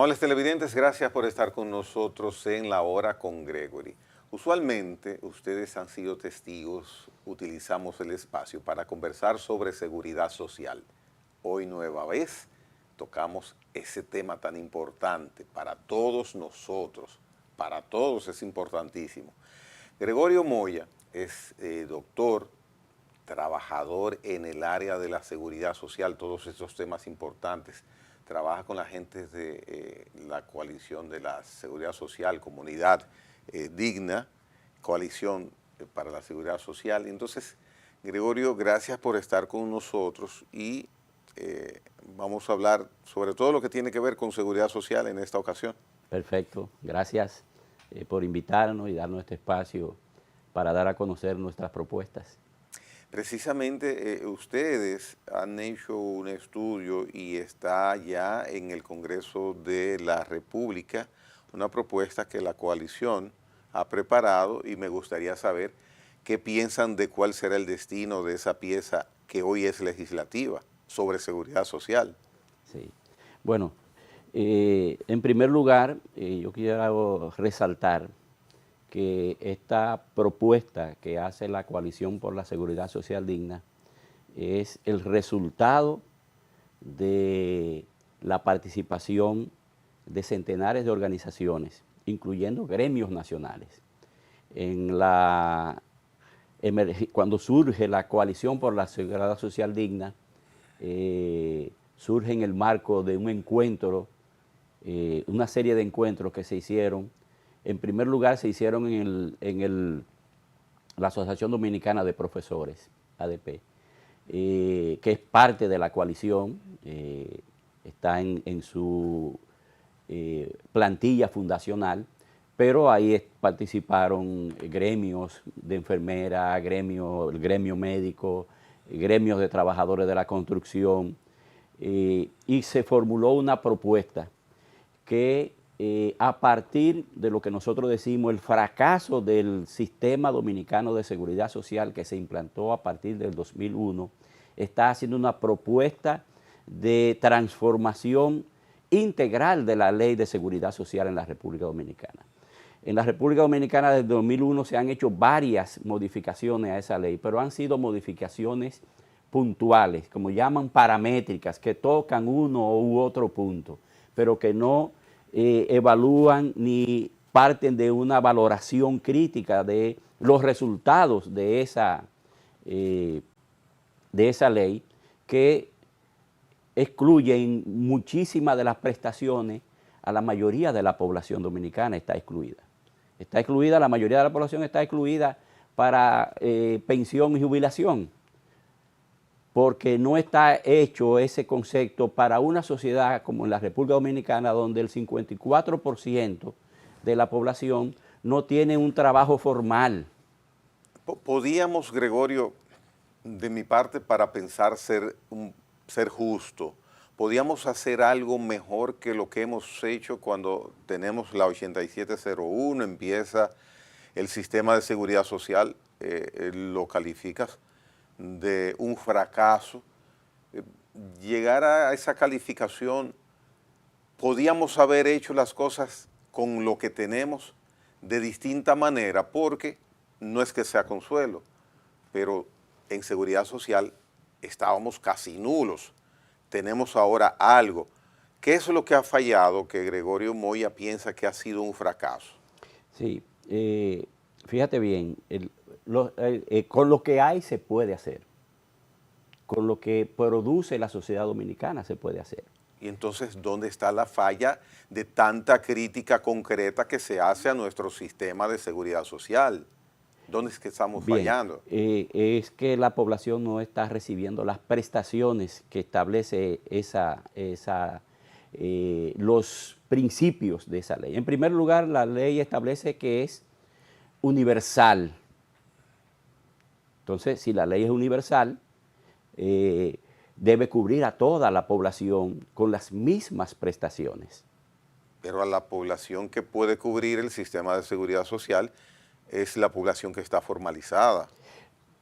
Amables televidentes, gracias por estar con nosotros en La Hora con Gregory. Usualmente, ustedes han sido testigos, utilizamos el espacio para conversar sobre seguridad social. Hoy, nueva vez, tocamos ese tema tan importante para todos nosotros, para todos es importantísimo. Gregorio Moya es doctor, trabajador en el área de la seguridad social, todos estos temas importantes. Trabaja con la gente de la coalición de la seguridad social, comunidad digna, coalición para la seguridad social. Entonces, Gregorio, gracias por estar con nosotros y vamos a hablar sobre todo lo que tiene que ver con seguridad social en esta ocasión. Perfecto, gracias por invitarnos y darnos este espacio para dar a conocer nuestras propuestas. Precisamente ustedes han hecho un estudio y está ya en el Congreso de la República una propuesta que la coalición ha preparado y me gustaría saber qué piensan de cuál será el destino de esa pieza que hoy es legislativa sobre seguridad social. Sí, bueno, en primer lugar yo quiero resaltar que esta propuesta que hace la Coalición por la Seguridad Social Digna es el resultado de la participación de centenares de organizaciones, incluyendo gremios nacionales. Cuando surge la Coalición por la Seguridad Social Digna, surge en el marco de un encuentro, una serie de encuentros que se hicieron. En primer lugar, se hicieron en la Asociación Dominicana de Profesores, ADP, que es parte de la coalición, está en su plantilla fundacional, pero ahí participaron gremios de enfermeras, el gremio médico, gremios de trabajadores de la construcción, y se formuló una propuesta que a partir de lo que nosotros decimos, el fracaso del sistema dominicano de seguridad social que se implantó a partir del 2001, está haciendo una propuesta de transformación integral de la Ley de Seguridad Social en la República Dominicana. En la República Dominicana desde 2001 se han hecho varias modificaciones a esa ley, pero han sido modificaciones puntuales, como llaman paramétricas, que tocan uno u otro punto, pero que no evalúan ni parten de una valoración crítica de los resultados de esa ley, que excluyen muchísimas de las prestaciones a la mayoría de la población dominicana. Está excluida, la mayoría de la población está excluida para pensión y jubilación, porque no está hecho ese concepto para una sociedad como en la República Dominicana, donde el 54% de la población no tiene un trabajo formal. ¿Podíamos, Gregorio, de mi parte, para pensar ser justo, podíamos hacer algo mejor que lo que hemos hecho cuando tenemos la 8701, empieza el sistema de seguridad social, lo calificas de un fracaso? Llegar a esa calificación, podíamos haber hecho las cosas con lo que tenemos de distinta manera, porque no es que sea consuelo, pero en seguridad social estábamos casi nulos. Tenemos ahora algo. ¿Qué es lo que ha fallado que Gregorio Moya piensa que ha sido un fracaso? Sí, fíjate bien, con lo que hay se puede hacer, con lo que produce la sociedad dominicana se puede hacer. Y entonces, ¿dónde está la falla de tanta crítica concreta que se hace a nuestro sistema de seguridad social? ¿Dónde es que estamos fallando? Es que la población no está recibiendo las prestaciones que establece los principios de esa ley. En primer lugar, la ley establece que es universal. Entonces, si la ley es universal, debe cubrir a toda la población con las mismas prestaciones. Pero a la población que puede cubrir el sistema de seguridad social es la población que está formalizada.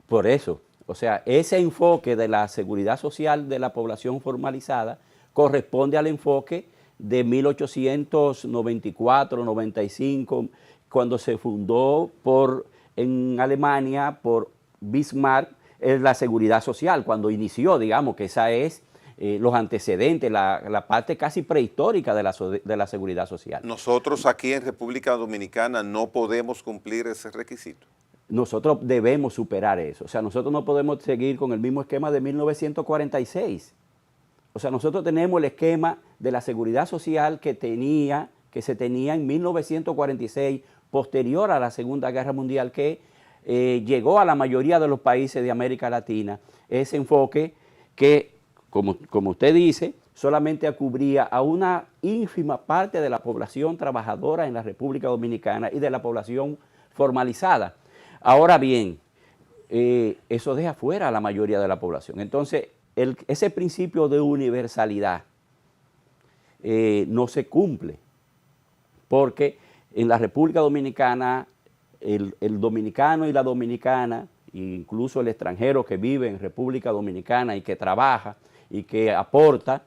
Por eso, o sea, ese enfoque de la seguridad social de la población formalizada corresponde al enfoque de 1894-95, cuando se fundó en Alemania por Bismarck, es la seguridad social, cuando inició, digamos, que esa es los antecedentes, la parte casi prehistórica de la seguridad social. Nosotros aquí en República Dominicana no podemos cumplir ese requisito. Nosotros debemos superar eso. O sea, nosotros no podemos seguir con el mismo esquema de 1946. O sea, nosotros tenemos el esquema de la seguridad social que se tenía en 1946, posterior a la Segunda Guerra Mundial, que llegó a la mayoría de los países de América Latina. Ese enfoque que, como usted dice, solamente cubría a una ínfima parte de la población trabajadora en la República Dominicana y de la población formalizada. Ahora bien, eso deja fuera a la mayoría de la población. Entonces, ese principio de universalidad no se cumple, porque en la República Dominicana, el dominicano y la dominicana, incluso el extranjero que vive en República Dominicana y que trabaja y que aporta,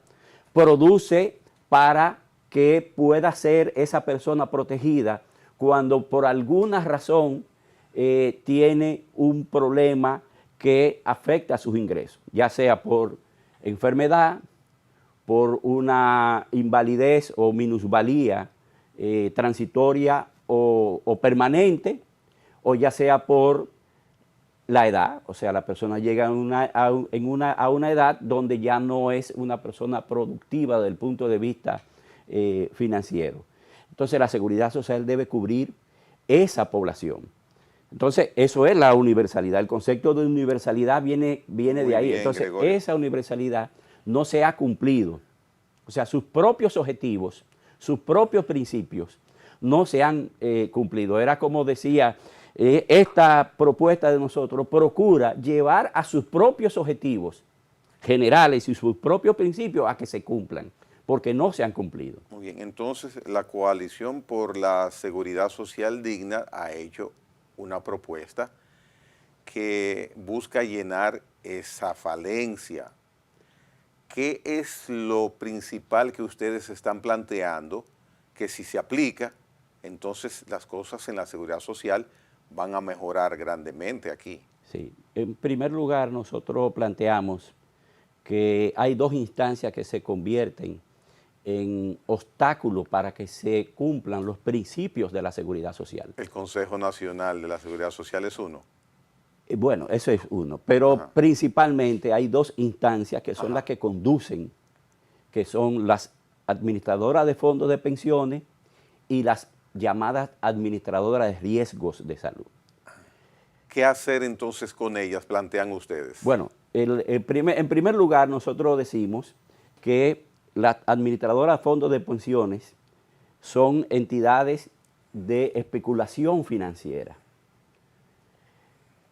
produce para que pueda ser esa persona protegida cuando por alguna razón tiene un problema que afecta a sus ingresos, ya sea por enfermedad, por una invalidez o minusvalía transitoria o permanente, o ya sea por la edad, o sea, la persona llega a una edad donde ya no es una persona productiva desde el punto de vista financiero. Entonces la seguridad social debe cubrir esa población. Entonces, eso es la universalidad. El concepto de universalidad viene de ahí. Entonces, esa universalidad no se ha cumplido. O sea, sus propios objetivos, sus propios principios no se han cumplido. Era como decía, esta propuesta de nosotros procura llevar a sus propios objetivos generales y sus propios principios a que se cumplan, porque no se han cumplido. Muy bien, entonces la Coalición por la Seguridad Social Digna ha hecho una propuesta que busca llenar esa falencia. ¿Qué es lo principal que ustedes están planteando que si se aplica, entonces las cosas en la seguridad social van a mejorar grandemente aquí? Sí, en primer lugar nosotros planteamos que hay dos instancias que se convierten en obstáculos para que se cumplan los principios de la seguridad social. El Consejo Nacional de la Seguridad Social es uno. Bueno, eso es uno, pero principalmente hay dos instancias que son las que conducen, que son las administradoras de fondos de pensiones y las llamadas administradoras de riesgos de salud. ¿Qué hacer entonces con ellas, plantean ustedes? Bueno, en primer lugar nosotros decimos que las administradoras de fondos de pensiones son entidades de especulación financiera,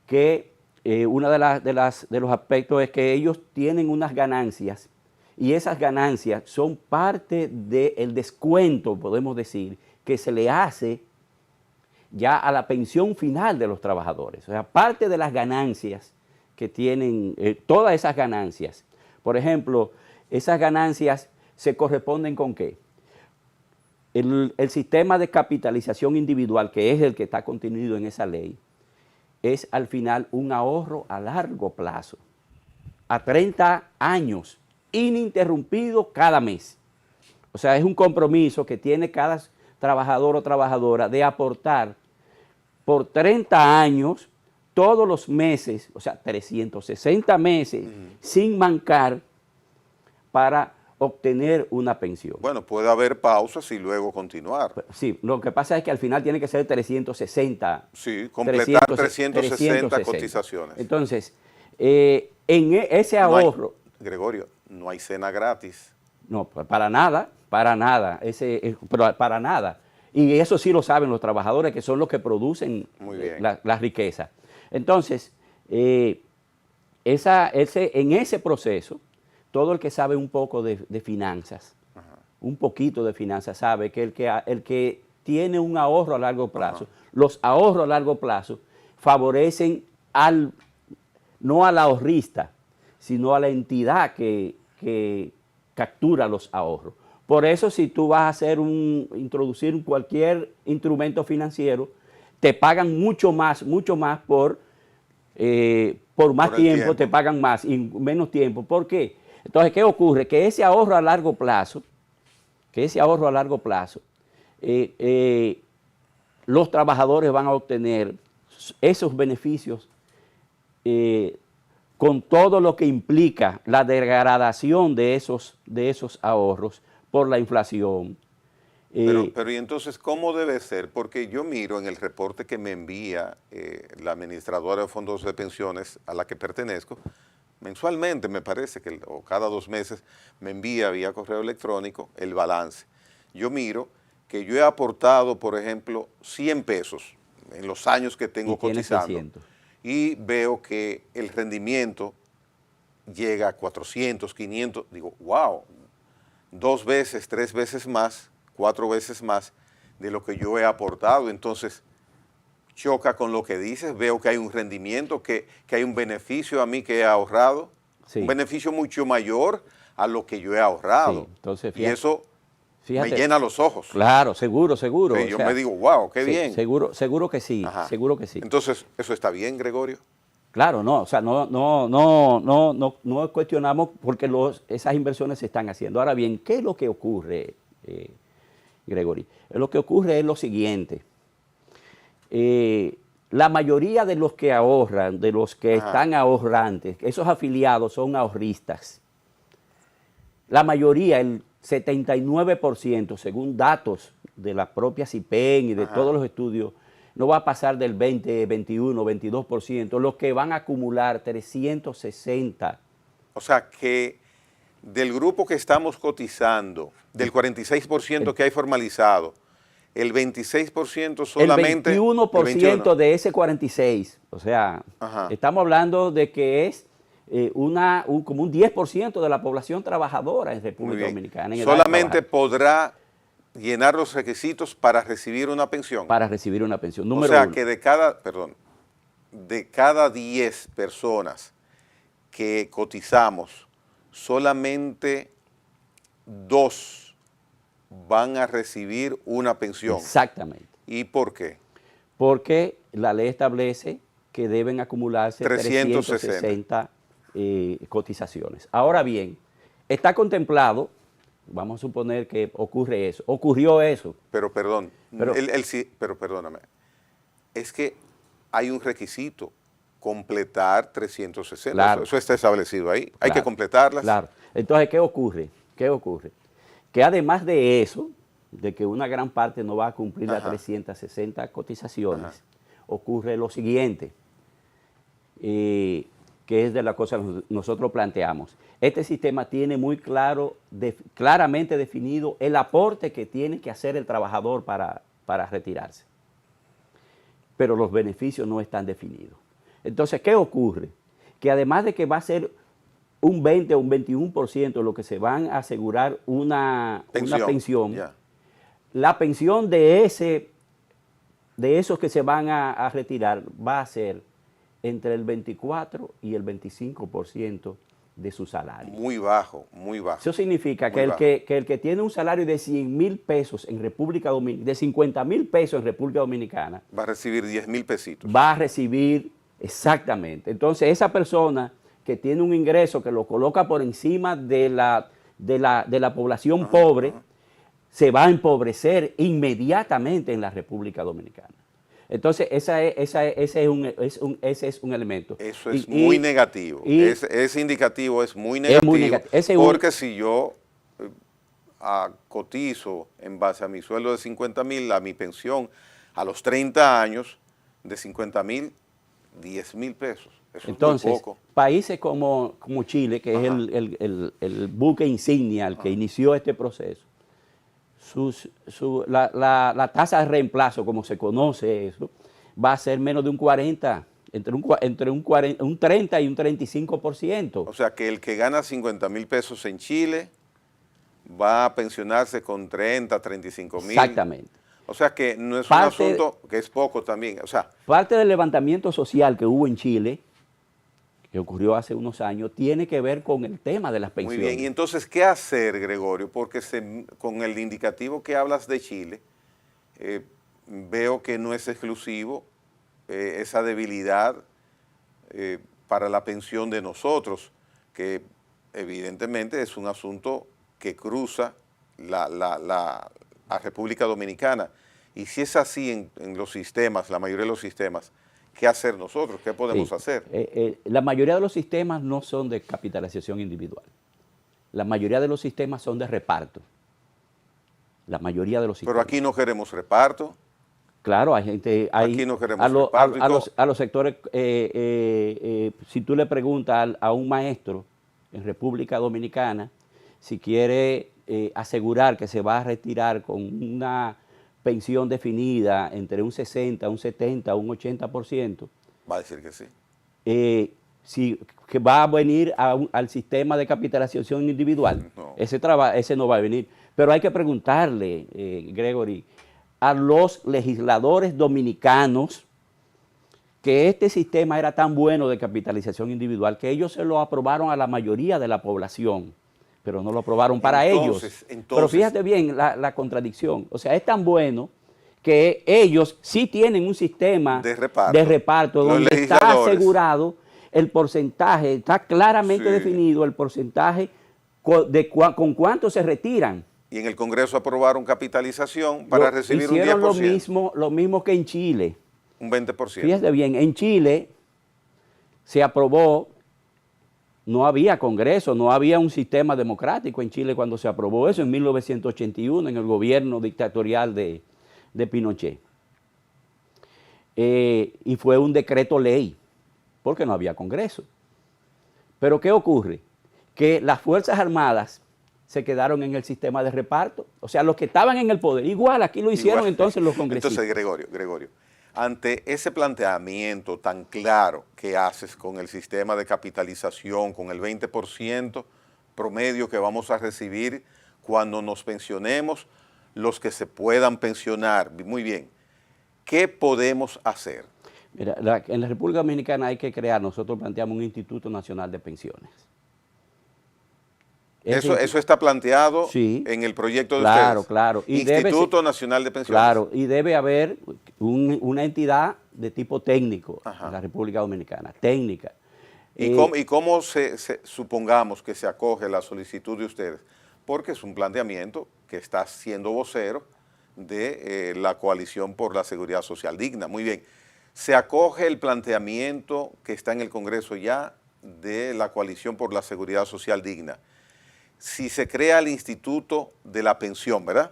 que uno de los aspectos es que ellos tienen unas ganancias y esas ganancias son parte del descuento, podemos decir, que se le hace ya a la pensión final de los trabajadores. O sea, parte de las ganancias que tienen, todas esas ganancias, por ejemplo, esas ganancias se corresponden con ¿qué? El sistema de capitalización individual, que es el que está contenido en esa ley, es al final un ahorro a largo plazo, a 30 años, ininterrumpido cada mes. O sea, es un compromiso que tiene cada trabajador o trabajadora de aportar por 30 años, todos los meses, o sea, 360 meses, sin mancar, para obtener una pensión. Bueno, puede haber pausas y luego continuar. Sí, lo que pasa es que al final tiene que ser 360. Sí, completar 360 cotizaciones. Entonces, ese ahorro... Gregorio, no hay cena gratis. No, para nada, para nada, para nada. Y eso sí lo saben los trabajadores, que son los que producen la riqueza. Entonces, en ese proceso, todo el que sabe un poco de finanzas, un poquito de finanzas, sabe que el que tiene un ahorro a largo plazo, los ahorros a largo plazo favorecen no al ahorrista, sino a la entidad que captura los ahorros. Por eso, si tú vas a introducir cualquier instrumento financiero, te pagan mucho más por más tiempo, te pagan más y menos tiempo. ¿Por qué? Entonces, ¿qué ocurre? Que ese ahorro a largo plazo, los trabajadores van a obtener esos beneficios con todo lo que implica la degradación de esos ahorros por la inflación. Pero ¿y entonces cómo debe ser? Porque yo miro en el reporte que me envía la administradora de fondos de pensiones a la que pertenezco, mensualmente me parece que, o cada 2 meses, me envía vía correo electrónico el balance. Yo miro que yo he aportado, por ejemplo, 100 pesos en los años que tengo cotizando. 600. Y veo que el rendimiento llega a 400, 500, digo, wow, 2 veces, 3 veces más, 4 veces más de lo que yo he aportado. Entonces, choca con lo que dices, veo que hay un rendimiento, que hay un beneficio a mí que he ahorrado, sí, un beneficio mucho mayor a lo que yo he ahorrado. Sí, entonces, fíjate, y eso me llena los ojos. Claro, seguro. Sí, yo me digo, wow, qué bien. Seguro que sí, Ajá, seguro que sí. Entonces, ¿eso está bien, Gregorio? Claro, no, o sea, no cuestionamos porque esas inversiones se están haciendo. Ahora bien, ¿qué es lo que ocurre, Gregory? Lo que ocurre es lo siguiente. La mayoría de los que ahorran, de los que están ahorrantes, esos afiliados son ahorristas. La mayoría, el 79%, según datos de la propia CIPEN y de todos los estudios, no va a pasar del 20, 21, 22%, los que van a acumular 360. O sea que del grupo que estamos cotizando, del 46% que hay formalizado, el 26% solamente... El 21% de ese 46%, o sea, estamos hablando de que es como un 10% de la población trabajadora en República Dominicana. Solamente podrá llenar los requisitos para recibir una pensión. Para recibir una pensión, número uno. O sea uno. que de cada 10 personas que cotizamos, solamente 2 van a recibir una pensión. Exactamente. ¿Y por qué? Porque la ley establece que deben acumularse 360 cotizaciones. Ahora bien, está contemplado, vamos a suponer que ocurrió eso. Pero perdón, pero perdóname, es que hay un requisito, completar 360, claro, eso está establecido ahí, hay que completarlas. Claro, entonces, ¿qué ocurre? Que además de eso, de que una gran parte no va a cumplir las 360 cotizaciones, ocurre lo siguiente, que es de la cosa que nosotros planteamos. Este sistema tiene muy claramente definido el aporte que tiene que hacer el trabajador para retirarse, pero los beneficios no están definidos. Entonces, ¿qué ocurre? Que además de que va a ser un 20 o un 21% lo que se van a asegurar una pensión, la pensión de esos que se van a retirar va a ser entre el 24 y el 25% de su salario. Muy bajo, muy bajo. Eso significa que el que tiene un salario de 100,000 pesos en República Dominicana, de 50,000 pesos en República Dominicana, va a recibir 10,000 pesitos. Va a recibir, exactamente. Entonces, esa persona que tiene un ingreso que lo coloca por encima de la población pobre, se va a empobrecer inmediatamente en la República Dominicana. Entonces, ese es un elemento. Eso es muy negativo. Ese indicativo es muy negativo. Porque si yo cotizo en base a mi sueldo de 50,000, a mi pensión a los 30 años, de 50,000, 10,000 pesos. Eso entonces, es muy poco. Países como Chile, que es el buque insignia, el que inició este proceso, la tasa de reemplazo, como se conoce eso, va a ser menos de un 40%, entre un 30 y un 35%. O sea que el que gana 50,000 pesos en Chile va a pensionarse con 30, 35,000. Exactamente. O sea que no es un asunto que es poco también. O sea, parte del levantamiento social que hubo en Chile, que ocurrió hace unos años, tiene que ver con el tema de las Muy pensiones. bien, y entonces, ¿qué hacer, Gregorio? Porque con el indicativo que hablas de Chile, veo que no es exclusivo esa debilidad para la pensión de nosotros, que evidentemente es un asunto que cruza la República Dominicana. Y si es así en los sistemas, la mayoría de los sistemas, ¿qué hacer nosotros? ¿Qué podemos hacer? La mayoría de los sistemas no son de capitalización individual. La mayoría de los sistemas son de reparto. La mayoría de los sistemas. Pero aquí no queremos reparto. Claro, hay gente, aquí no queremos reparto. A los sectores, si tú le preguntas a un maestro en República Dominicana si quiere asegurar que se va a retirar con una pensión definida entre un 60, un 70, un 80%, va a decir que sí. Si que va a venir al sistema de capitalización individual, no. Ese no va a venir. Pero hay que preguntarle, Gregory, a los legisladores dominicanos que este sistema era tan bueno de capitalización individual que ellos se lo aprobaron a la mayoría de la población, pero no lo aprobaron para ellos. Pero fíjate bien la contradicción. O sea, es tan bueno que ellos sí tienen un sistema de reparto donde está asegurado el porcentaje, está claramente definido el porcentaje con cuánto se retiran. Y en el Congreso aprobaron capitalización para recibir un 10%. Hicieron lo mismo que en Chile. Un 20%. Fíjate bien, en Chile se aprobó, no había Congreso, no había un sistema democrático en Chile cuando se aprobó eso en 1981 en el gobierno dictatorial de Pinochet. Y fue un decreto ley, porque no había Congreso. Pero ¿qué ocurre? Que las Fuerzas Armadas se quedaron en el sistema de reparto. O sea, los que estaban en el poder, igual aquí lo hicieron entonces los congresistas. Entonces, Gregorio, ante ese planteamiento tan claro que haces con el sistema de capitalización, con el 20% promedio que vamos a recibir cuando nos pensionemos, los que se puedan pensionar, muy bien, ¿qué podemos hacer? Mira, en la República Dominicana hay que crear, nosotros planteamos un Instituto Nacional de Pensiones. Eso está planteado en el proyecto de ustedes. Claro. Instituto Nacional de Pensiones. Claro, y debe haber una entidad de tipo técnico en la República Dominicana, técnica. ¿Y cómo supongamos que se acoge la solicitud de ustedes? Porque es un planteamiento que está siendo vocero de la Coalición por la Seguridad Social Digna. Muy bien, ¿se acoge el planteamiento que está en el Congreso ya de la Coalición por la Seguridad Social Digna? Si se crea el Instituto de la Pensión, ¿verdad?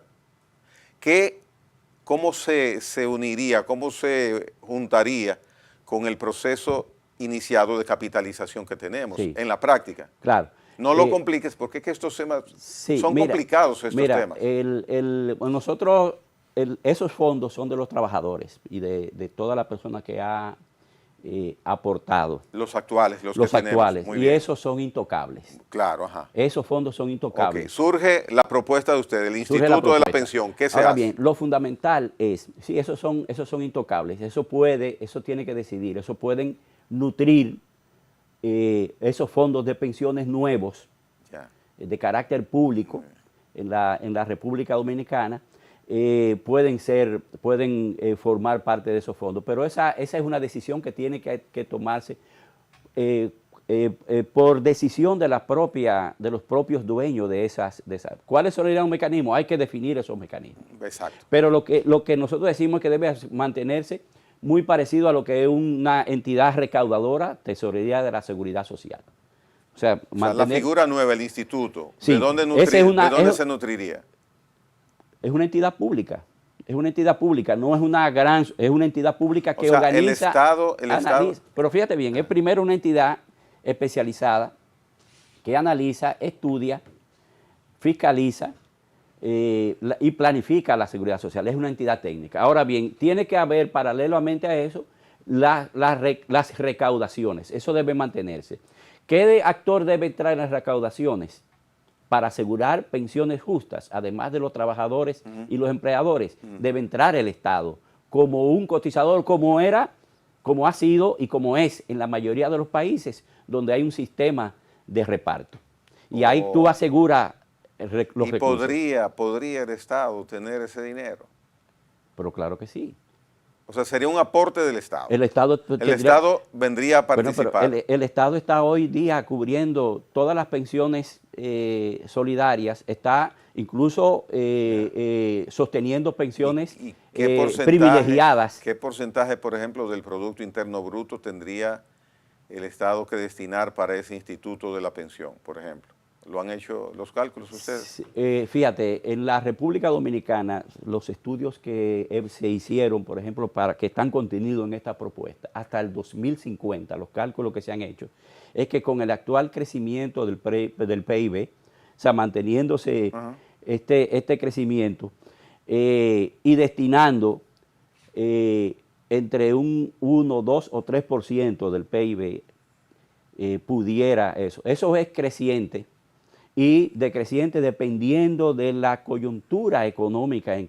¿Cómo se uniría, cómo se juntaría con el proceso iniciado de capitalización que tenemos en la práctica? Claro. No lo compliques, porque es que estos temas son complicados estos temas. Nosotros, esos fondos son de los trabajadores y de toda la persona que ha aportado. Los actuales, los que actuales, tenemos. y esos son intocables. Claro, ajá. Esos fondos son intocables. Okay. Surge la propuesta de ustedes, el Instituto de la Pensión. ¿Qué se hace? Ahora bien, lo fundamental es, sí, esos son intocables, eso tiene que decidir, eso pueden nutrir esos fondos de pensiones nuevos de carácter público en la República Dominicana. Pueden formar parte de esos fondos, pero esa es una decisión que tiene que tomarse por decisión de los propios dueños de esas. ¿Cuáles serían los mecanismos? Hay que definir esos mecanismos. Exacto. Pero lo que nosotros decimos es que debe mantenerse muy parecido a lo que es una entidad recaudadora, Tesorería de la Seguridad Social. O sea, la figura nueva, el instituto, sí, ¿de dónde se nutriría? Es una entidad pública. Es una entidad pública, no es es una entidad pública que organiza. El Estado. Pero fíjate bien, es primero una entidad especializada que analiza, estudia, fiscaliza y planifica la seguridad social. Es una entidad técnica. Ahora bien, tiene que haber paralelamente a eso las recaudaciones. Eso debe mantenerse. ¿Qué actor debe entrar en las recaudaciones? Para asegurar pensiones justas, además de los trabajadores y los empleadores, debe entrar el Estado como un cotizador, como como ha sido y como es en la mayoría de los países donde hay un sistema de reparto. Y ahí tú aseguras los ¿Y recursos. podría el Estado tener ese dinero? Pero claro que sí. O sea, sería un aporte del Estado. El Estado El tendría, Estado vendría a bueno, pero participar. el Estado está hoy día cubriendo todas las pensiones solidarias, está incluso sosteniendo pensiones ¿Y privilegiadas. qué porcentaje, por ejemplo, del Producto Interno Bruto tendría el Estado que destinar para ese instituto de la pensión, por ejemplo? ¿Lo han hecho los cálculos ustedes? Fíjate, en la República Dominicana, los estudios que se hicieron, por ejemplo, que están contenidos en esta propuesta, hasta el 2050, los cálculos que se han hecho, es que con el actual crecimiento del PIB, o sea, manteniéndose este crecimiento y destinando entre un 1, 2 o 3% del PIB, pudiera eso. Eso es creciente y decreciente dependiendo de la coyuntura económica en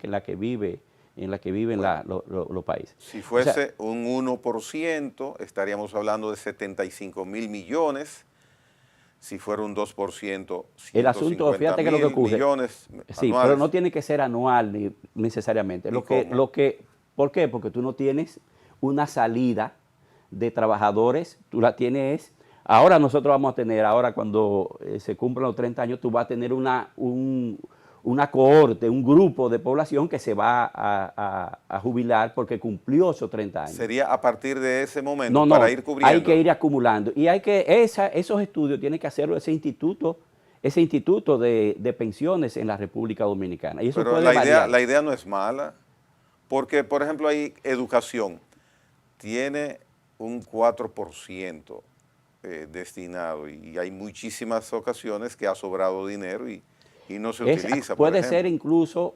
la que viven los países. Si fuese un 1%, estaríamos hablando de 75.000 millones. Si fuera un 2%, el asunto, fíjate que lo que ocurre, millones sí, anuales. pero no tiene que ser anual necesariamente. ¿Por qué? Porque tú no tienes una salida de trabajadores, tú la tienes. Ahora nosotros vamos a tener, ahora cuando se cumplan los 30 años, tú vas a tener una cohorte, un grupo de población que se va a jubilar porque cumplió esos 30 años. ¿Sería a partir de ese momento para ir cubriendo? Hay que ir acumulando. Y esos estudios tiene que hacerlo ese instituto de pensiones en la República Dominicana. Y eso Pero puede variar. la idea no es mala, porque, por ejemplo, hay educación, tiene un 4% destinado y hay muchísimas ocasiones que ha sobrado dinero y no se utiliza. Puede ser incluso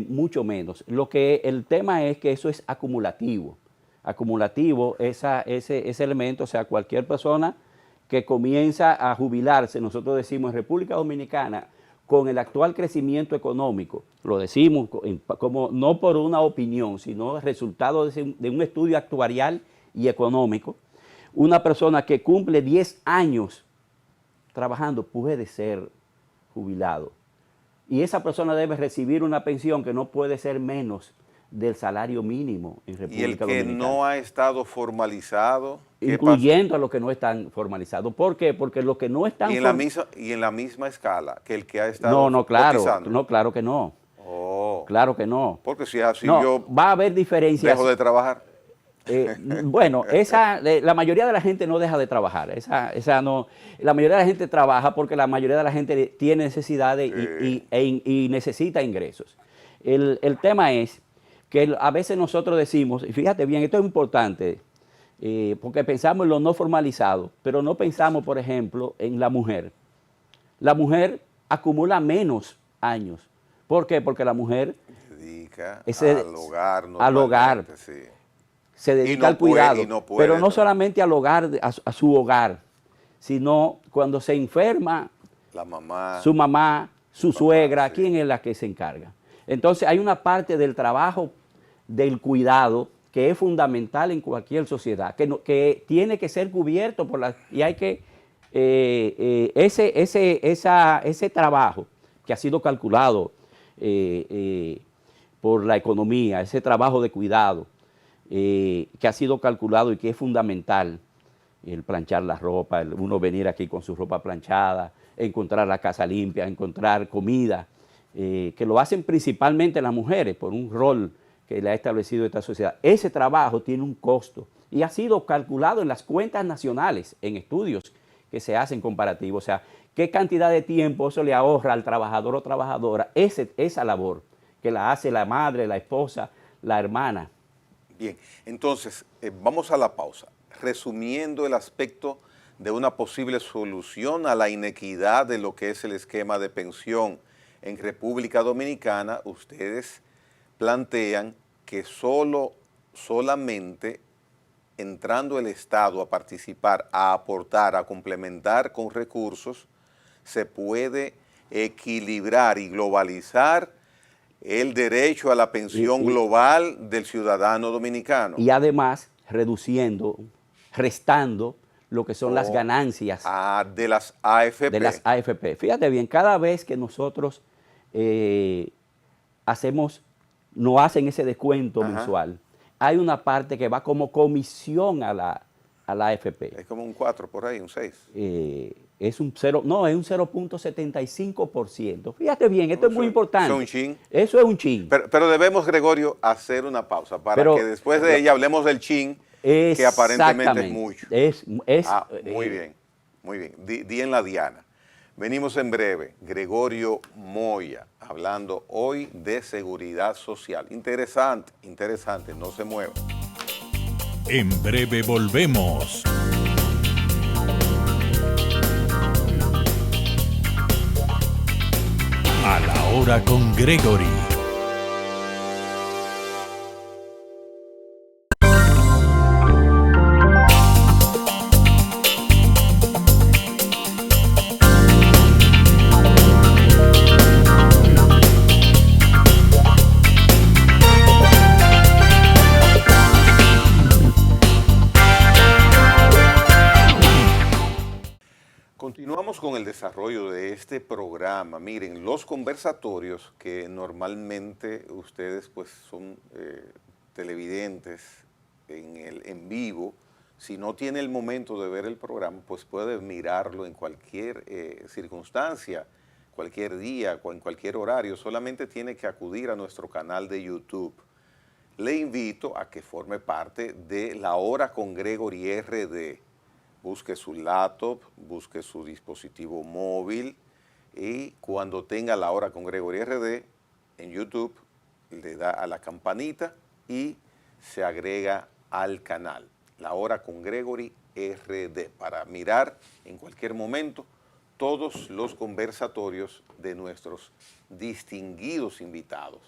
mucho menos. El tema es que eso es acumulativo. Acumulativo, ese elemento, o sea, cualquier persona que comienza a jubilarse, nosotros decimos en República Dominicana, con el actual crecimiento económico, lo decimos como no por una opinión, sino resultado de un estudio actuarial y económico, una persona que cumple 10 años trabajando puede ser jubilado. Y esa persona debe recibir una pensión que no puede ser menos del salario mínimo en República Dominicana. Y el que no ha estado formalizado, incluyendo a los que no están formalizados. ¿Por qué? Porque los que no están y en la misma escala que el que ha estado cotizando. No, claro que no. Claro que no. Porque si es así, yo va a haber diferencias. Dejo de trabajar. Bueno, la mayoría de la gente no deja de trabajar. La mayoría de la gente trabaja porque la mayoría de la gente tiene necesidades y necesita ingresos. El tema es que a veces nosotros decimos, y fíjate bien, esto es importante, porque pensamos en lo no formalizado, pero no pensamos, por ejemplo, en la mujer. La mujer acumula menos años. ¿Por qué? Porque la mujer se dedica al hogar. Sí. Se dedica al cuidado, pero no solamente al hogar, a su hogar, sino cuando se enferma, su mamá, su suegra, sí. ¿Quién es la que se encarga? Entonces hay una parte del trabajo del cuidado que es fundamental en cualquier sociedad, que tiene que ser cubierto y hay que, ese trabajo que ha sido calculado por la economía, ese trabajo de cuidado, que ha sido calculado y que es fundamental, el planchar la ropa, uno venir aquí con su ropa planchada, encontrar la casa limpia, encontrar comida, que lo hacen principalmente las mujeres por un rol que le ha establecido esta sociedad. Ese trabajo tiene un costo y ha sido calculado en las cuentas nacionales, en estudios que se hacen comparativos. O sea, qué cantidad de tiempo eso le ahorra al trabajador o trabajadora esa labor que la hace la madre, la esposa, la hermana. Bien, entonces vamos a la pausa. Resumiendo el aspecto de una posible solución a la inequidad de lo que es el esquema de pensión en República Dominicana, ustedes plantean que solamente entrando el Estado a participar, a aportar, a complementar con recursos, se puede equilibrar y globalizar el derecho a la pensión global del ciudadano dominicano. Y además reduciendo, restando lo que son las ganancias de las AFP. De las AFP. Fíjate bien, cada vez que nosotros no hacen ese descuento mensual, hay una parte que va como comisión a la AFP. Es como un 4 por ahí, un 6. Es un 0.75%. Fíjate bien, esto es muy importante. Eso es un chin. Eso es un chin. Pero debemos, Gregorio, hacer una pausa para que después de ella hablemos del chin, que aparentemente es mucho. Muy bien, muy bien. Di en la diana. Venimos en breve. Gregorio Moya, hablando hoy de seguridad social. Interesante, interesante, no se mueva. En breve volvemos. A la hora con Gregory. Continuamos con el desarrollo de este programa. Miren, los conversatorios que normalmente ustedes pues son televidentes en vivo, si no tiene el momento de ver el programa, pues puede mirarlo en cualquier circunstancia, cualquier día o en cualquier horario. Solamente tiene que acudir a nuestro canal de YouTube. Le invito a que forme parte de La Hora con Gregory RD. Busque su laptop, busque su dispositivo móvil y cuando tenga La Hora con Gregory RD en YouTube, le da a la campanita y se agrega al canal La Hora con Gregory RD para mirar en cualquier momento todos los conversatorios de nuestros distinguidos invitados.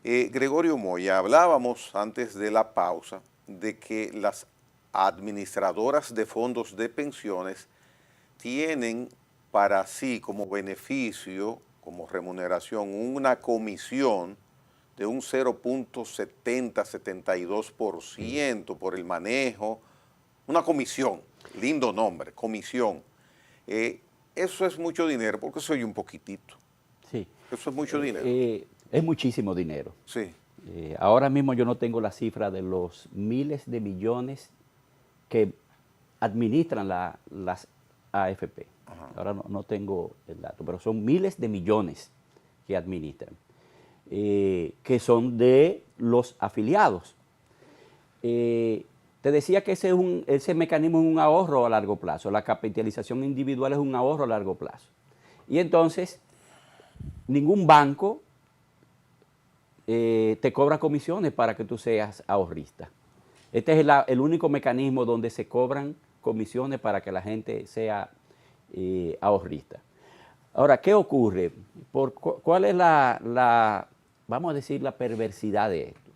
Gregorio Moya, hablábamos antes de la pausa de que las administradoras de fondos de pensiones tienen para sí como beneficio, como remuneración, una comisión de un 0.70-72% por el manejo, una comisión, lindo nombre, comisión. Eso es mucho dinero, porque soy un poquitito. Sí. Eso es mucho dinero. Es muchísimo dinero. Sí. Ahora mismo yo no tengo la cifra de los miles de millones que administran las AFP. Ahora no tengo el dato, pero son miles de millones que administran, que son de los afiliados. Te decía que ese mecanismo es un ahorro a largo plazo, la capitalización individual es un ahorro a largo plazo. Y entonces, ningún banco te cobra comisiones para que tú seas ahorrista. Este es el único mecanismo donde se cobran comisiones para que la gente sea ahorrista. Ahora, ¿qué ocurre? ¿Cuál es vamos a decir, la perversidad de esto?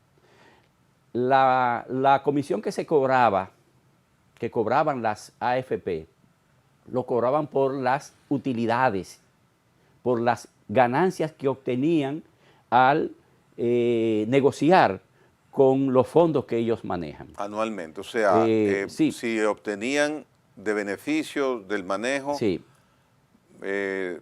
La comisión que cobraban las AFP, lo cobraban por las utilidades, por las ganancias que obtenían al negociar con los fondos que ellos manejan. Anualmente, o sea, sí. Si obtenían de beneficio del manejo sí. 1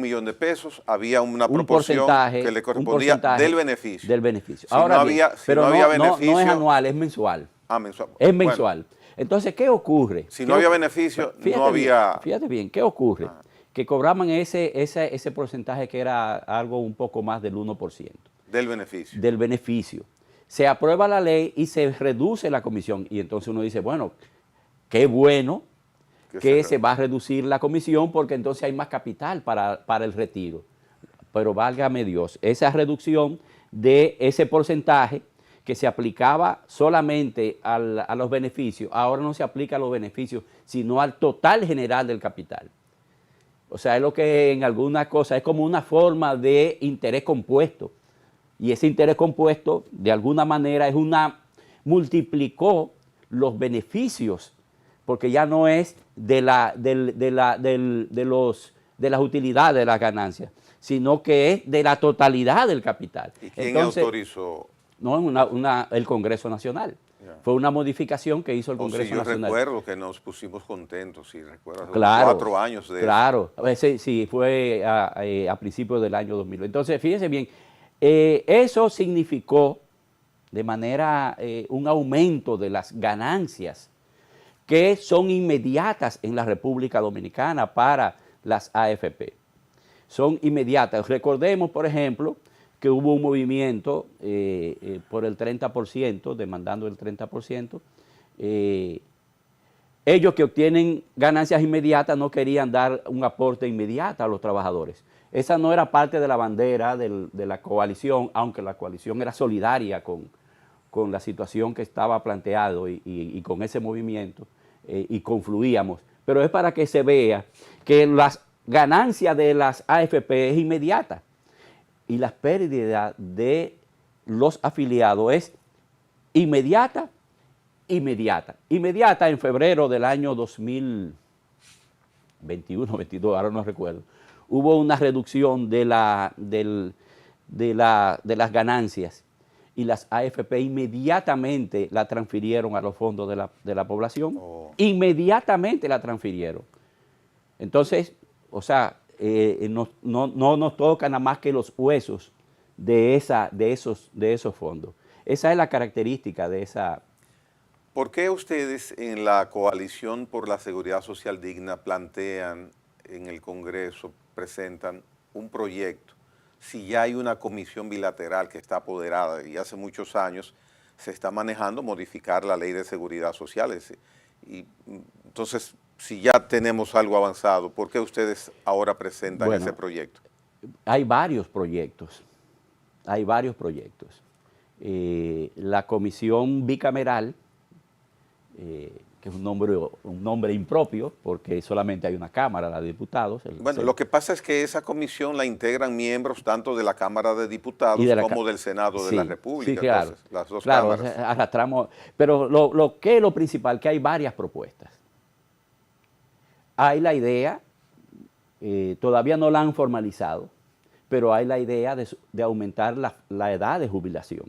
millón de pesos, había una proporción que le correspondía del beneficio. Del beneficio. Si Ahora no había, bien, si no había beneficio... No es anual, es mensual. Mensual. Es mensual. Bueno, entonces, ¿qué ocurre? Si no había beneficio, no había... Fíjate bien, ¿qué ocurre? Que cobraban ese porcentaje que era algo un poco más del 1%. Del beneficio. Del beneficio. Se aprueba la ley y se reduce la comisión. Y entonces uno dice, bueno, qué bueno que se va a reducir la comisión porque entonces hay más capital para el retiro. Pero válgame Dios, esa reducción de ese porcentaje que se aplicaba solamente a los beneficios, ahora no se aplica a los beneficios, sino al total general del capital. O sea, es lo que en algunas cosas es como una forma de interés compuesto. Y ese interés compuesto, de alguna manera, multiplicó los beneficios, porque ya no es de de las utilidades de las ganancias, sino que es de la totalidad del capital. ¿Y quién autorizó? No, el Congreso Nacional. Ya. Fue una modificación que hizo el Congreso Nacional. Yo recuerdo que nos pusimos contentos, si recuerdas, claro, 4 años de claro, eso. Sí, fue a principios del año 2000. Entonces, fíjense bien, eso significó de manera un aumento de las ganancias que son inmediatas en la República Dominicana para las AFP. Son inmediatas. Recordemos, por ejemplo, que hubo un movimiento por el 30%, demandando el 30%. Ellos que obtienen ganancias inmediatas no querían dar un aporte inmediato a los trabajadores. Esa no era parte de la bandera de la coalición, aunque la coalición era solidaria con la situación que estaba planteado y con ese movimiento y confluíamos. Pero es para que se vea que las ganancias de las AFP es inmediata y las pérdidas de los afiliados es inmediata. Inmediata en febrero del año 2021, 22, ahora no recuerdo, hubo una reducción de las ganancias y las AFP inmediatamente la transfirieron a los fondos de la población. Oh. Inmediatamente la transfirieron. Entonces, o sea, no nos toca nada más que los huesos de esos fondos. Esa es la característica de esa. ¿Por qué ustedes en la Coalición por la Seguridad Social Digna plantean en el Congreso, presentan un proyecto, si ya hay una comisión bilateral que está apoderada y hace muchos años se está manejando modificar la Ley de Seguridad Social? Y entonces, si ya tenemos algo avanzado, ¿por qué ustedes ahora presentan ese proyecto? Hay varios proyectos, la comisión bicameral, que es un nombre impropio, porque solamente hay una Cámara, la de Diputados. Bueno, lo que pasa es que esa comisión la integran miembros tanto de la Cámara de Diputados como del Senado de la República. Sí, claro. Entonces, las dos cámaras. Arrastramos, pero lo principal, que hay varias propuestas. Hay la idea, todavía no la han formalizado, pero hay la idea de aumentar la edad de jubilación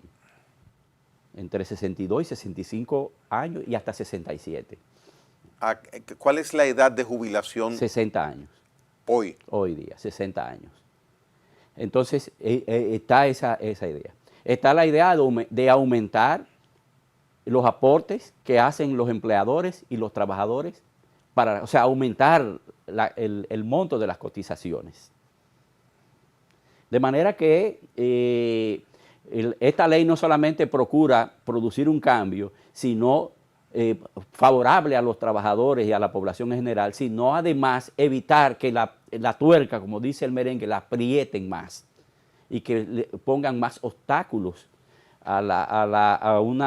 entre 62 y 65 años y hasta 67. ¿Cuál es la edad de jubilación? 60 años. Hoy. Hoy día, 60 años. Entonces, está esa idea. Está la idea de aumentar los aportes que hacen los empleadores y los trabajadores, o sea, aumentar el monto de las cotizaciones. De manera que esta ley no solamente procura producir un cambio, sino favorable a los trabajadores y a la población en general, sino además evitar que la tuerca, como dice el merengue, la aprieten más y que le pongan más obstáculos a un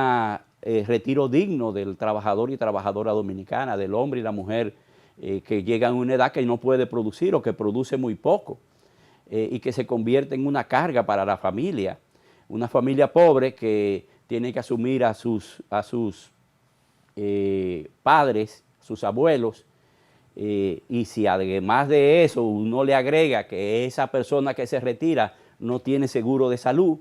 retiro digno del trabajador y trabajadora dominicana, del hombre y la mujer que llegan a una edad que no puede producir o que produce muy poco y que se convierte en una carga para la familia. Una familia pobre que tiene que asumir a sus padres, sus abuelos, y si además de eso uno le agrega que esa persona que se retira no tiene seguro de salud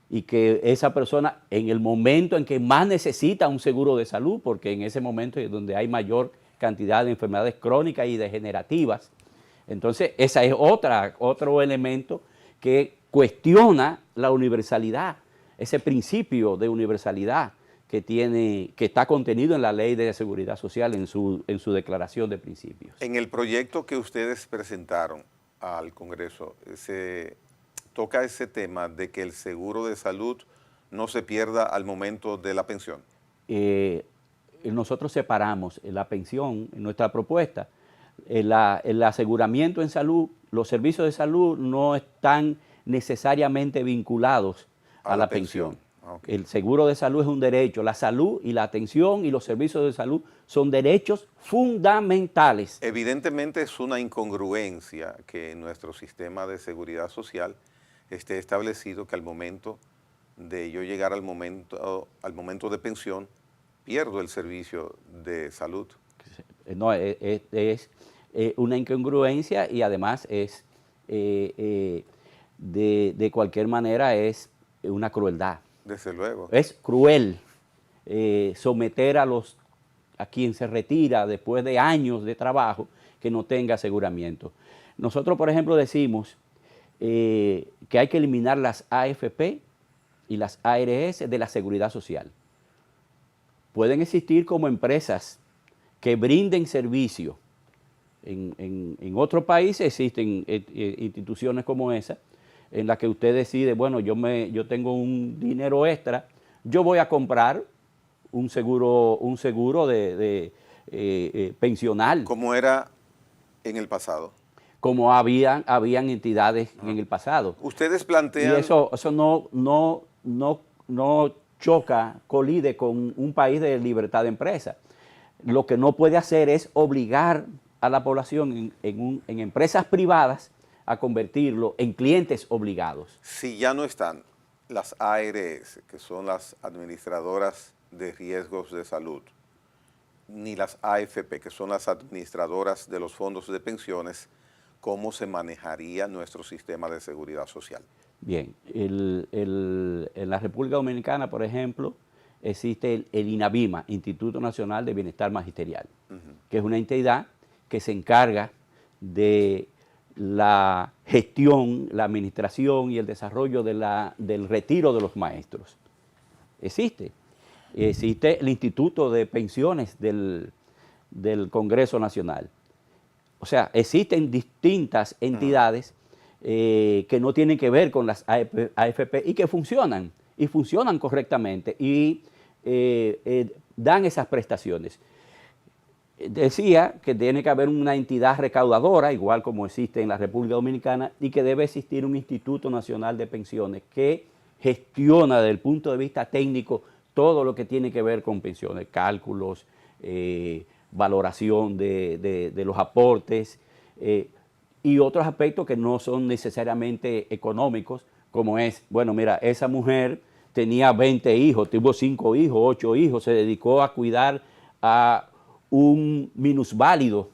y que esa persona en el momento en que más necesita un seguro de salud, porque en ese momento es donde hay mayor cantidad de enfermedades crónicas y degenerativas, entonces ese es otro elemento que cuestiona la universalidad, ese principio de universalidad que está contenido en la Ley de Seguridad Social en su declaración de principios. En el proyecto que ustedes presentaron al Congreso, se toca ese tema de que el seguro de salud no se pierda al momento de la pensión. Nosotros separamos la pensión en nuestra propuesta. El aseguramiento en salud, los servicios de salud no están necesariamente vinculados a la pensión. Okay. El seguro de salud es un derecho, la salud y la atención y los servicios de salud son derechos fundamentales. Evidentemente es una incongruencia que en nuestro sistema de seguridad social esté establecido que al momento de yo llegar al momento de pensión, pierdo el servicio de salud. No, una incongruencia y además es, de cualquier manera, es una crueldad. Desde luego. Es cruel someter a quien se retira después de años de trabajo que no tenga aseguramiento. Nosotros, por ejemplo, decimos que hay que eliminar las AFP y las ARS de la seguridad social. Pueden existir como empresas que brinden servicio. En otros países existen instituciones como esa, en las que usted decide, bueno, yo tengo un dinero extra, yo voy a comprar un seguro pensional. ¿Cómo era en el pasado? Como habían entidades en el pasado. Ustedes plantean... Y eso no choca, colide con un país de libertad de empresa. Lo que no puede hacer es obligar a la población en empresas privadas a convertirlo en clientes obligados. Si ya no están las ARS, que son las administradoras de riesgos de salud, ni las AFP, que son las administradoras de los fondos de pensiones, ¿cómo se manejaría nuestro sistema de seguridad social? Bien, en la República Dominicana, por ejemplo, existe el INAVIMA, Instituto Nacional de Bienestar Magisterial, que es una entidad que se encarga de la gestión, la administración y el desarrollo del retiro de los maestros. Existe el Instituto de Pensiones del Congreso Nacional. O sea, existen distintas entidades que no tienen que ver con las AFP y que funcionan correctamente y dan esas prestaciones. Decía que tiene que haber una entidad recaudadora, igual como existe en la República Dominicana, y que debe existir un Instituto Nacional de Pensiones que gestiona desde el punto de vista técnico todo lo que tiene que ver con pensiones, cálculos, valoración de los aportes y otros aspectos que no son necesariamente económicos, como es, bueno, mira, esa mujer tenía 20 hijos, tuvo 5 hijos, 8 hijos, se dedicó a cuidar a un minusválido.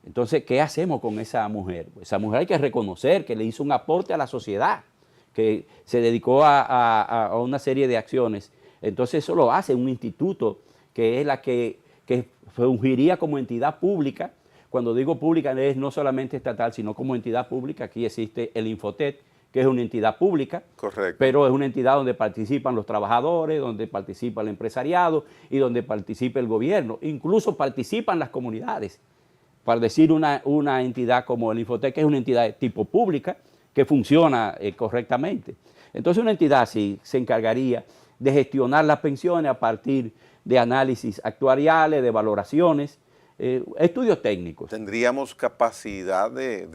Entonces, ¿qué hacemos con esa mujer? Esa mujer hay que reconocer que le hizo un aporte a la sociedad, que se dedicó a una serie de acciones. Entonces, eso lo hace un instituto que es la que fungiría como entidad pública. Cuando digo pública es no solamente estatal, sino como entidad pública. Aquí existe el Infotet, que es una entidad pública, correcto, pero es una entidad donde participan los trabajadores, donde participa el empresariado y donde participa el gobierno. Incluso participan las comunidades. Para decir una entidad como el Infotet, que es una entidad de tipo pública, que funciona correctamente. Entonces una entidad así se encargaría de gestionar las pensiones a partir de análisis actuariales, de valoraciones, estudios técnicos. ¿Tendríamos capacidad de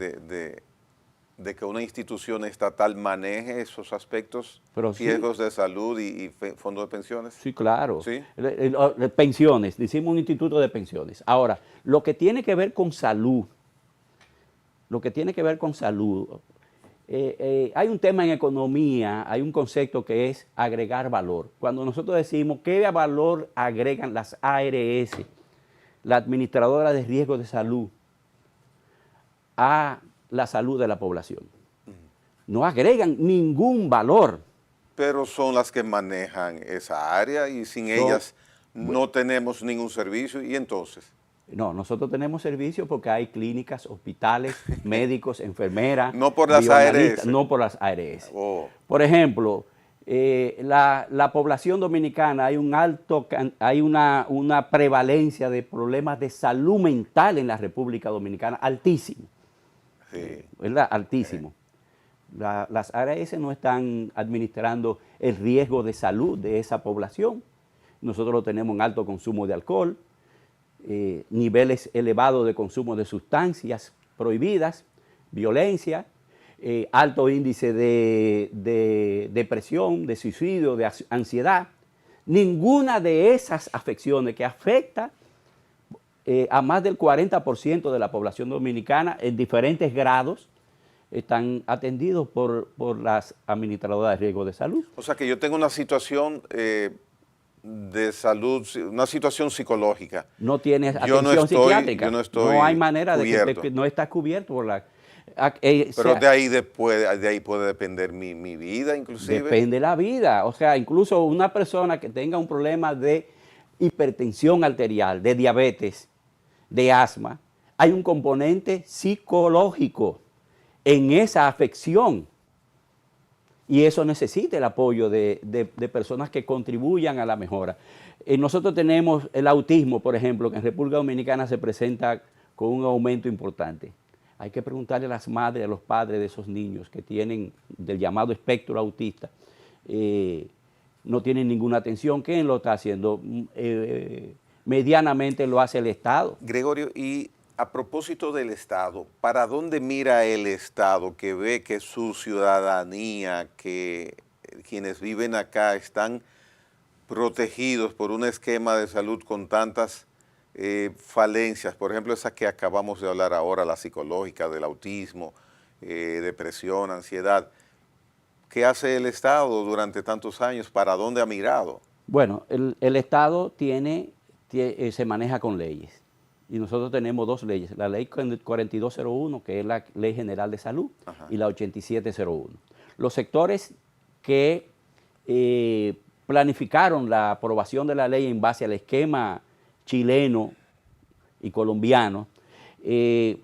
que una institución estatal maneje esos aspectos, riesgos de salud y fondos de pensiones? Sí, claro. ¿Sí? Pensiones, decimos un instituto de pensiones. Ahora, lo que tiene que ver con salud, hay un tema en economía, hay un concepto que es agregar valor. Cuando nosotros decimos qué valor agregan las ARS, la administradora de riesgos de salud, a la salud de la población, no agregan ningún valor. Pero son las que manejan esa área y sin ellas no tenemos ningún servicio. ¿Y entonces? No, nosotros tenemos servicios porque hay clínicas, hospitales, médicos, enfermeras. No por las ARS. No por las ARS. Oh. Por ejemplo, la población dominicana, hay una prevalencia de problemas de salud mental en la República Dominicana altísimo. Sí. ¿Verdad? Altísimo. Las ARS no están administrando el riesgo de salud de esa población. Nosotros lo tenemos en alto consumo de alcohol, niveles elevados de consumo de sustancias prohibidas, violencia, alto índice de depresión, de suicidio, de ansiedad. Ninguna de esas afecciones que afecta a más del 40% de la población dominicana en diferentes grados están atendidos por las administradoras de riesgo de salud. O sea que yo tengo una situación de salud, una situación psicológica. No tienes Yo atención no estoy, psiquiátrica. yo no estoy No hay manera cubierto. de que no estás cubierto por la... Pero de ahí puede depender mi vida, inclusive. Depende la vida. O sea, incluso una persona que tenga un problema de hipertensión arterial, de diabetes, de asma, hay un componente psicológico en esa afección. Y eso necesita el apoyo de personas que contribuyan a la mejora. Nosotros tenemos el autismo, por ejemplo, que en República Dominicana se presenta con un aumento importante. Hay que preguntarle a las madres, a los padres de esos niños que tienen del llamado espectro autista, no tienen ninguna atención. ¿Quién lo está haciendo? Medianamente lo hace el Estado. Gregorio, y a propósito del Estado, ¿para dónde mira el Estado que ve que su ciudadanía, que quienes viven acá están protegidos por un esquema de salud con tantas falencias? Por ejemplo, esa que acabamos de hablar ahora, la psicológica, del autismo, depresión, ansiedad. ¿Qué hace el Estado durante tantos años? ¿Para dónde ha mirado? Bueno, el Estado se maneja con leyes. Y nosotros tenemos dos leyes, la ley 4201, que es la Ley General de Salud, y la 8701. Los sectores que planificaron la aprobación de la ley en base al esquema chileno y colombiano,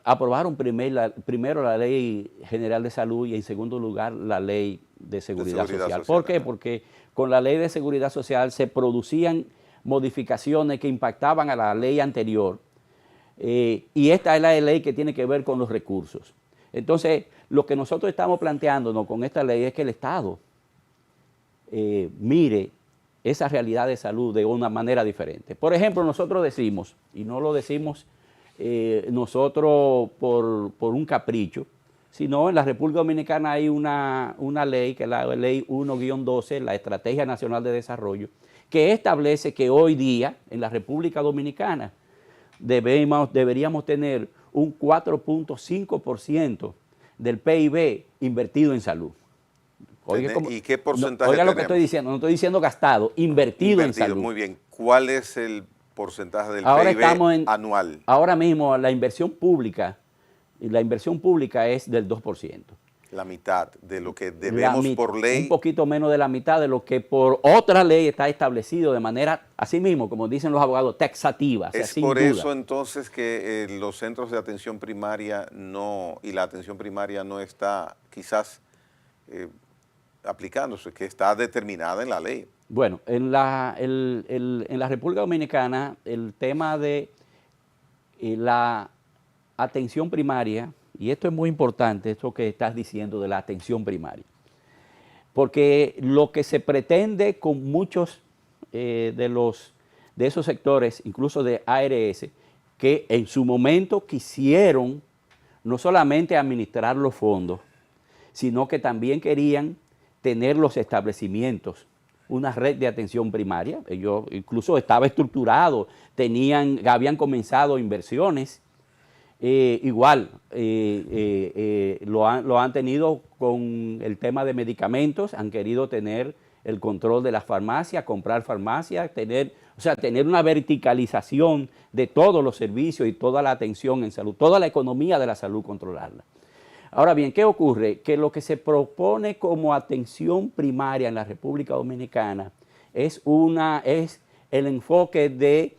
aprobaron primero la Ley General de Salud y en segundo lugar la Ley de Seguridad Social. ¿Por qué? Porque con la Ley de Seguridad Social se producían modificaciones que impactaban a la ley anterior, y esta es la ley que tiene que ver con los recursos. Entonces, lo que nosotros estamos planteándonos con esta ley es que el Estado mire esa realidad de salud de una manera diferente. Por ejemplo, nosotros decimos, y no lo decimos nosotros por un capricho, sino en la República Dominicana hay una ley, que es la Ley 1-12, la Estrategia Nacional de Desarrollo, que establece que hoy día en la República Dominicana deberíamos tener un 4.5% del PIB invertido en salud. ¿Y qué porcentaje oiga lo tenemos? que estoy diciendo, no estoy diciendo gastado, invertido en salud. Muy bien. ¿Cuál es el porcentaje del Ahora PIB anual? Ahora mismo la inversión pública es del 2%. La mitad de lo que debemos por ley. Un poquito menos de la mitad de lo que por otra ley está establecido de manera, así mismo, como dicen los abogados, taxativa. Es sin por duda. eso entonces que los centros de atención primaria y la atención primaria no está quizás aplicándose, que está determinada en la ley. Bueno, en la República Dominicana el tema de la atención primaria, y esto es muy importante, esto que estás diciendo de la atención primaria, porque lo que se pretende con muchos de esos sectores, incluso de ARS, que en su momento quisieron no solamente administrar los fondos, sino que también querían tener los establecimientos, una red de atención primaria. Ellos incluso estaba estructurado, habían comenzado inversiones. Igual lo han tenido con el tema de medicamentos, han querido tener el control de las farmacias, comprar farmacias, tener una verticalización de todos los servicios y toda la atención en salud, toda la economía de la salud controlarla. Ahora bien, ¿qué ocurre? Que lo que se propone como atención primaria en la República Dominicana es el enfoque de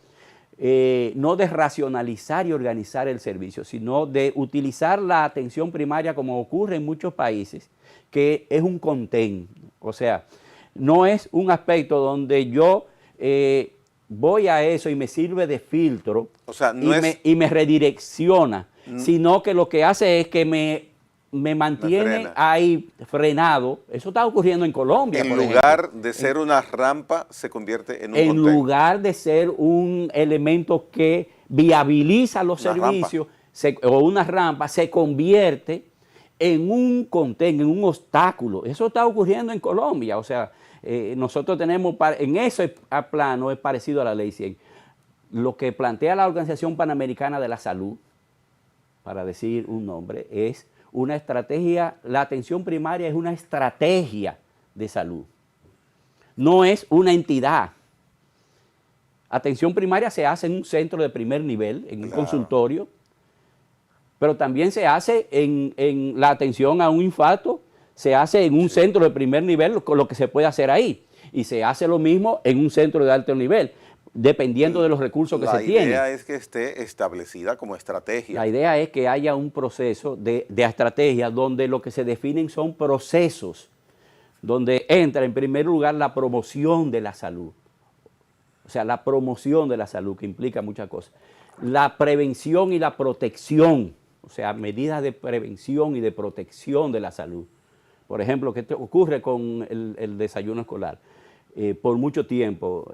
no de racionalizar y organizar el servicio, sino de utilizar la atención primaria como ocurre en muchos países, que es un contén. O sea, no es un aspecto donde yo voy a eso y me sirve de filtro, o sea, y me redirecciona, sino que lo que hace es que me mantiene ahí frenado. Eso está ocurriendo en Colombia. En lugar de ser una rampa, se convierte en un contén. En lugar de ser un elemento que viabiliza los servicios, o una rampa, se convierte en un contén, en un obstáculo. Eso está ocurriendo en Colombia. O sea, nosotros tenemos, en ese plano es parecido a la Ley 100. Lo que plantea la Organización Panamericana de la Salud, para decir un nombre, es una estrategia. La atención primaria es una estrategia de salud, no es una entidad. Atención primaria se hace en un centro de primer nivel, en un consultorio, pero también se hace en la atención a un infarto, se hace en un centro de primer nivel, con lo que se puede hacer ahí. Y se hace lo mismo en un centro de alto nivel, dependiendo de los recursos que se tienen. La idea es que esté establecida como estrategia. La idea es que haya un proceso de estrategia donde lo que se definen son procesos, donde entra en primer lugar la promoción de la salud. O sea, la promoción de la salud, que implica muchas cosas. La prevención y la protección, o sea, medidas de prevención y de protección de la salud. Por ejemplo, ¿qué ocurre con el desayuno escolar? Por mucho tiempo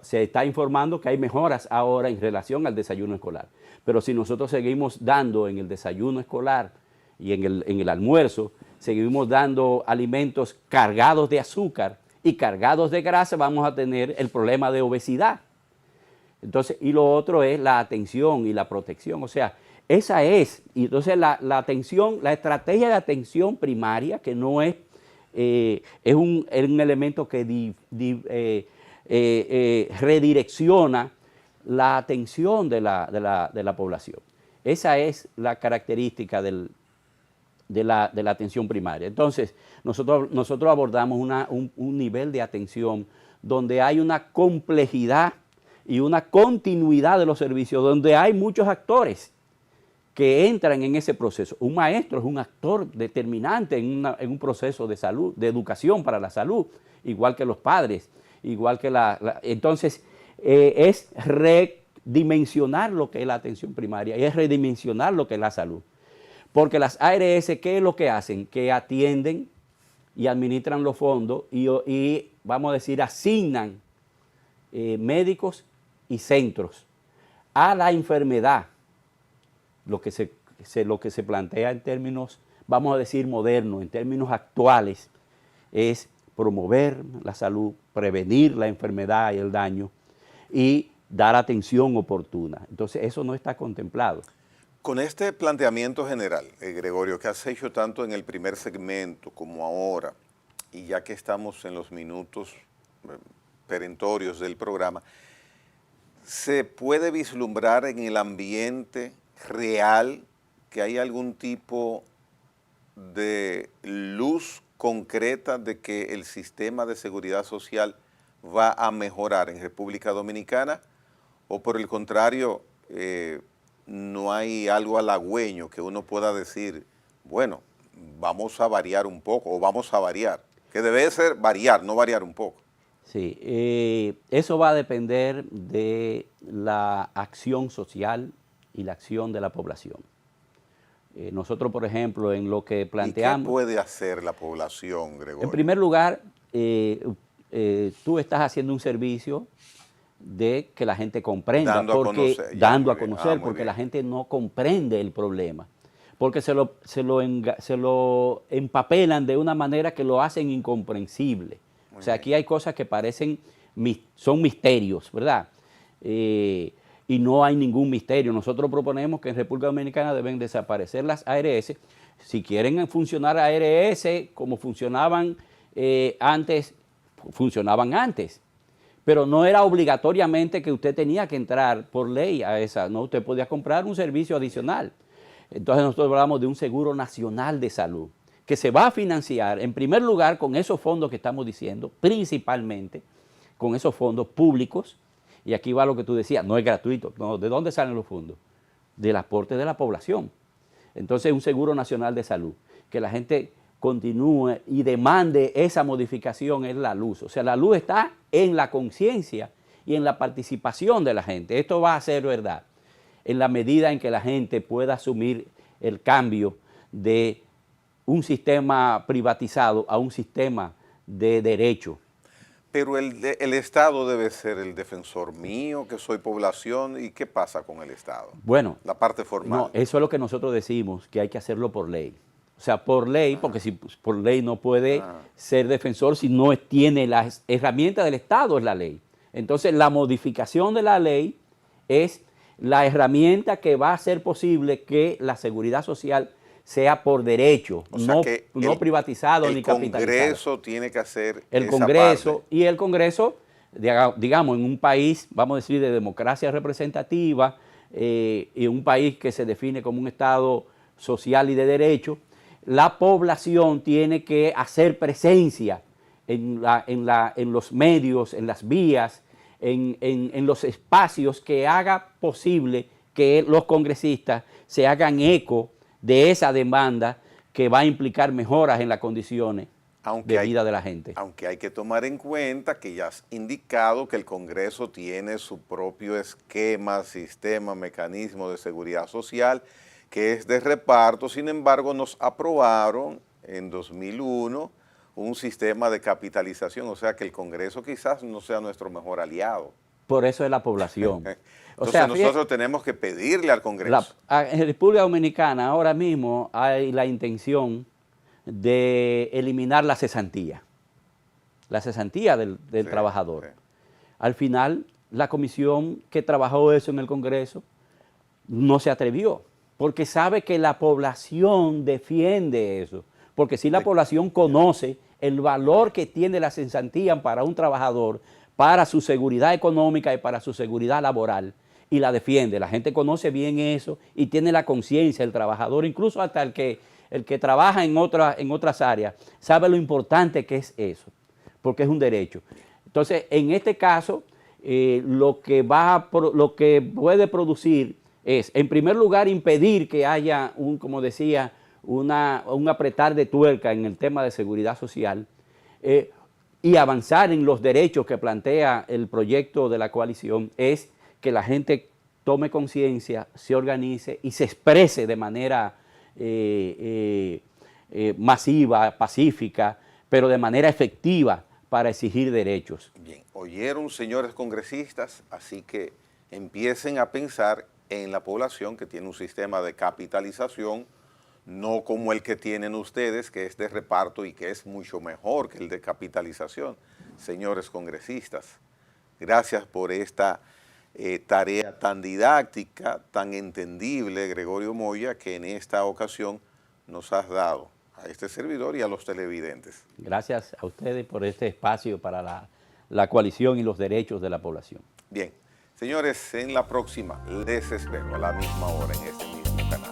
se está informando que hay mejoras ahora en relación al desayuno escolar. Pero si nosotros seguimos dando en el desayuno escolar y en el almuerzo, seguimos dando alimentos cargados de azúcar y cargados de grasa, vamos a tener el problema de obesidad. Entonces, y lo otro es la atención y la protección. O sea, esa es. Y entonces la atención, la estrategia de atención primaria, que no es, es un elemento que redirecciona la atención de la población. Esa es la característica de la atención primaria. Entonces, nosotros abordamos un nivel de atención donde hay una complejidad y una continuidad de los servicios, donde hay muchos actores que entran en ese proceso. Un maestro es un actor determinante en un proceso de salud, de educación para la salud, igual que los padres, igual que entonces, es redimensionar lo que es la atención primaria y es redimensionar lo que es la salud. Porque las ARS, ¿qué es lo que hacen? Que atienden y administran los fondos y vamos a decir, asignan médicos y centros a la enfermedad. Lo que se plantea en términos, vamos a decir, modernos, en términos actuales, es promover la salud, prevenir la enfermedad y el daño y dar atención oportuna. Entonces, eso no está contemplado. Con este planteamiento general, Gregorio, que has hecho tanto en el primer segmento como ahora, y ya que estamos en los minutos perentorios del programa, ¿se puede vislumbrar en el ambiente real que hay algún tipo de luz concreta de que el sistema de seguridad social va a mejorar en República Dominicana? ¿O por el contrario, no hay algo halagüeño que uno pueda decir, bueno, vamos a variar un poco o vamos a variar? Que debe ser variar, no variar un poco. Sí, eso va a depender de la acción social y la acción de la población. Nosotros, por ejemplo, en lo que planteamos... ¿Y qué puede hacer la población, Gregorio? En primer lugar, tú estás haciendo un servicio de que la gente comprenda, dando a conocer, porque la gente no comprende el problema, porque se lo empapelan de una manera que lo hacen incomprensible. O sea, aquí hay cosas que son misterios, ¿verdad? Y no hay ningún misterio. Nosotros proponemos que en República Dominicana deben desaparecer las ARS. Si quieren funcionar ARS como funcionaban antes, funcionaban antes. Pero no era obligatoriamente que usted tenía que entrar por ley a esa, no, usted podía comprar un servicio adicional. Entonces nosotros hablamos de un seguro nacional de salud, que se va a financiar en primer lugar con esos fondos que estamos diciendo, principalmente con esos fondos públicos, y aquí va lo que tú decías, no es gratuito, no, ¿de dónde salen los fondos? Del aporte de la población. Entonces un seguro nacional de salud, que la gente continúe y demande esa modificación es la luz. O sea, la luz está en la conciencia y en la participación de la gente. Esto va a ser verdad en la medida en que la gente pueda asumir el cambio de un sistema privatizado a un sistema de derecho. Pero el Estado debe ser el defensor mío, que soy población, ¿y qué pasa con el Estado? Bueno, la parte formal. No, eso es lo que nosotros decimos, que hay que hacerlo por ley. O sea, por ley, porque si por ley no puede ser defensor si no tiene las herramientas del Estado, es la ley. Entonces, la modificación de la ley es la herramienta que va a hacer posible que la seguridad social sea por derecho, no privatizado ni capitalizado. El Congreso tiene que hacer el Congreso, y el Congreso digamos, en un país, vamos a decir, de democracia representativa, y un país que se define como un Estado social y de derecho, la población tiene que hacer presencia en los medios, en las vías, en los espacios que haga posible que los congresistas se hagan eco de esa demanda que va a implicar mejoras en las condiciones de vida de la gente. Aunque hay que tomar en cuenta que ya has indicado que el Congreso tiene su propio esquema, sistema, mecanismo de seguridad social, que es de reparto. Sin embargo, nos aprobaron en 2001 un sistema de capitalización, o sea que el Congreso quizás no sea nuestro mejor aliado. Por eso es la población. Entonces nosotros tenemos que pedirle al Congreso. En República Dominicana ahora mismo hay la intención de eliminar la cesantía del trabajador. Sí. Al final, la comisión que trabajó eso en el Congreso no se atrevió, porque sabe que la población defiende eso, porque si la población conoce el valor que tiene la cesantía para un trabajador, para su seguridad económica y para su seguridad laboral, y la defiende. La gente conoce bien eso y tiene la conciencia, el trabajador, incluso hasta el que trabaja en otras áreas, sabe lo importante que es eso, porque es un derecho. Entonces, en este caso, lo que puede producir es, en primer lugar, impedir que haya como decía, un apretar de tuerca en el tema de seguridad social, y avanzar en los derechos que plantea el proyecto de la coalición, es que la gente tome conciencia, se organice y se exprese de manera masiva, pacífica, pero de manera efectiva para exigir derechos. Bien, oyeron, señores congresistas, así que empiecen a pensar en la población que tiene un sistema de capitalización, no como el que tienen ustedes, que es de reparto y que es mucho mejor que el de capitalización. Señores congresistas, gracias por esta tarea tan didáctica, tan entendible, Gregorio Moya, que en esta ocasión nos has dado a este servidor y a los televidentes. Gracias a ustedes por este espacio para la coalición y los derechos de la población. Bien, señores, en la próxima les espero a la misma hora en este mismo canal.